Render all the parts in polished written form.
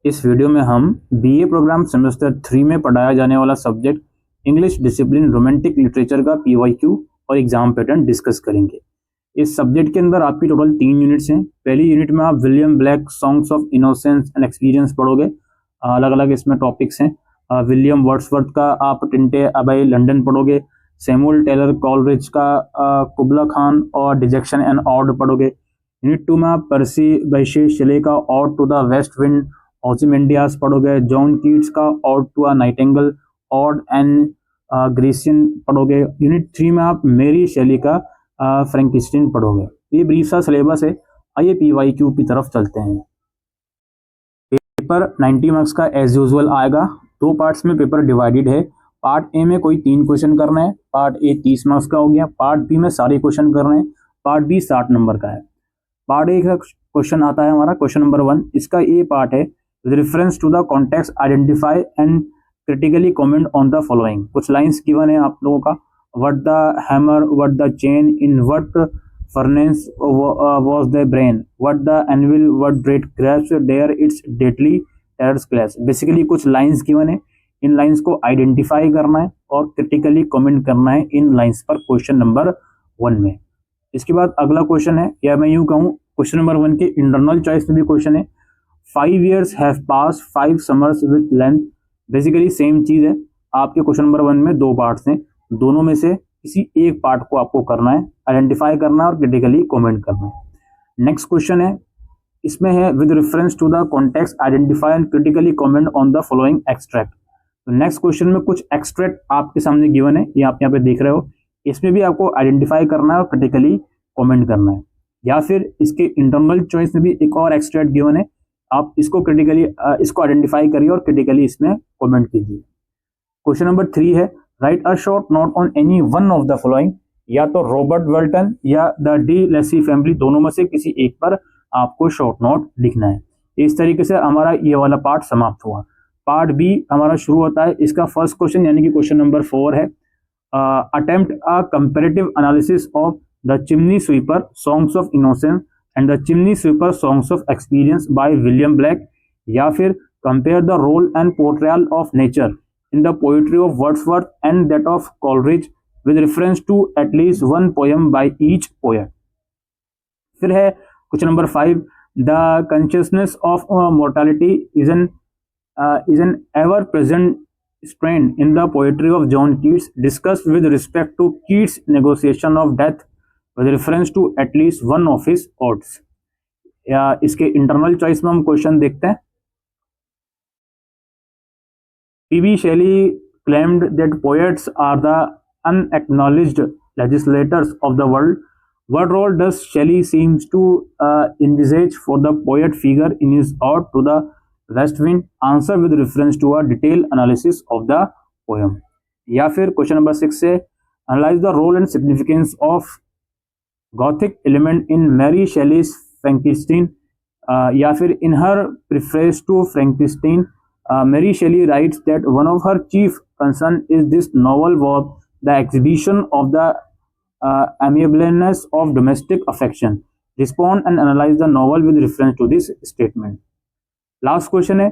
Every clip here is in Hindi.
इस वीडियो में हम बीए प्रोग्राम सेमेस्टर 3 में पढ़ाया जाने वाला subject English discipline romantic literature का पीवाईक्यू और एग्जाम पैटर्न डिस्कस करेंगे। इस सब्जेक्ट के अंदर आपकी टोटल 3 यूनिट्स हैं। पहली यूनिट में आप William black songs of innocence and experience पढ़ोगे। अलग अलग इसमें टॉपिक्स हैं। विलियम वर्ड्सवर्थ का आप टिंटे अबे लंदन पढ़ोगे। सैमुअल टेलर कॉलरिज का कुबला खान और डिजेक्शन एंड ऑड पढ़ोगे। यूनिट 2 में आप पर्सी बैशे शेले का ode to the west wind Ozymandias पढ़ोगे। जॉन कीट्स का ode to a nightingale ode and Grecian पढ़ोगे। यूनिट 3 में आप मेरी शेली का फ्रैंकिस्टीन पढ़ोगे। ये ब्रीफ सा सिलेबस है। आइए पीवाईक्यू की तरफ चलते हैं। पेपर 90 मार्क्स का एज यूजुअल आएगा। 2 पार्ट्स में पेपर डिवाइडेड है। पार्ट ए में कोई 3 क्वेश्चन करना है। पार्ट ए 30 मार्क्स का हो गया। पार्ट बी में सारे क्वेश्चन करने हैं। पार्ट बी 60 नंबर का है। पार्ट ए का क्वेश्चन आता है हमारा क्वेश्चन नंबर 1। इसका ए पार्ट है with reference to the context identify and critically comment on the following। कुछ लाइंस गिवन है आप लोगों का। what the hammer, what the chain, in what furnace was the brain, what the anvil, what great grasp there its deadly terrors clash। Basically कुछ लाइंस गिवन है। इन लाइंस को आइडेंटिफाई करना है और क्रिटिकली कमेंट करना है इन लाइंस पर क्वेश्चन नंबर 1 में। इसके बाद अगला क्वेश्चन है, या मैं यूं कहूँ क्वेश्चन नंबर 1 के इंटरनल चॉइस में भी क्वेश्चन है। 5 years have passed 5 summers with length। Basically same चीज है। आपके क्वेश्चन नंबर 1 में 2 पार्ट्स हैं। दोनों में से किसी एक पार्ट को आपको करना है, आइडेंटिफाई करना है और क्रिटिकली कमेंट करना है। नेक्स्ट क्वेश्चन है, इसमें है with reference to the context identify and critically comment on the following extract. तो नेक्स्ट क्वेश्चन में कुछ एक्सट्रैक्ट आपके सामने गिवन है, ये आप यहाँ पे देख रहे हो। इसमें भी आपको आइडेंटिफाई करना है और क्रिटिकली कमेंट करना है। या फिर इसके इंटरनल चॉइस में भी एक और एक्सट्रैक्ट गिवन है। आप इसको क्रिटिकली इसको आइडेंटिफाई करिए और क्रिटिकली इसमें कमेंट कीजिए। क्वेश्चन नंबर 3 है, right a short note on any one of the following. या तो रॉबर्ट वेल्टन या द डी लेसी फैमिली, दोनों में से किसी एक पर आपको शॉर्ट नोट लिखना है। इस तरीके से हमारा ये वाला पार्ट समाप्त हुआ। पार्ट बी हमारा शुरू होता है। इसका फर्स्ट क्वेश्चन यानी कि क्वेश्चन नंबर 4 है, attempt a comparative analysis of the chimney sweeper songs of innocence and the chimney sweeper songs of experience by William Blake। या फिर compare the role and portrayal of nature in the poetry of Wordsworth and that of Coleridge with reference to at least one poem by each poet। फिर है question number 5, the consciousness of mortality is an ever present strain in the poetry of John Keats discussed with respect to Keats' negotiation of death with reference to at least one of his odes। या इसके इंटरनल चॉइस में हम क्वेश्चन देखते हैं। PB Shelley claimed that poets are the unacknowledged legislators of the world। What role does Shelley seems to envisage for the poet figure in his ode to the west wind? Answer with reference to a detailed analysis of the poem। या फिर क्वेश्चन नंबर 6 से analyze the role and significance of Gothic element in Mary Shelley's Frankenstein। या फिर in her preface to Frankenstein, Mary Shelley writes that one of her chief concern is this novel was the exhibition of the amiableness of domestic affection। Respond and analyze the novel with reference to this statement। Last question है,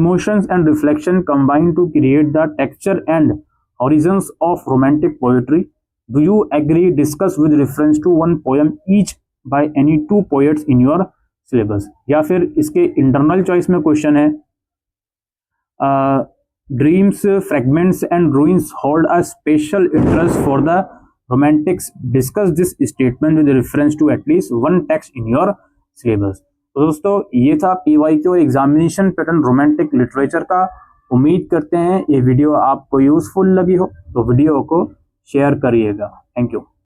emotions and reflection combine to create the texture and horizons of romantic poetry। Do you agree? Discuss with reference to one poem each by any 2 poets in your syllabus। या फिर इसके इंटरनल चॉइस में क्वेश्चन है, dreams fragments and ruins hold a special interest for the Romantics. Discuss this statement with reference to at least one text in your syllabus. तो दोस्तों ये था पीवाईक्यू और एग्जामिनेशन पैटर्न रोमांटिक लिटरेचर का। उम्मीद करते हैं ये वीडियो आपको यूजफुल लगी हो, तो वीडियो को शेयर करिएगा। Thank you.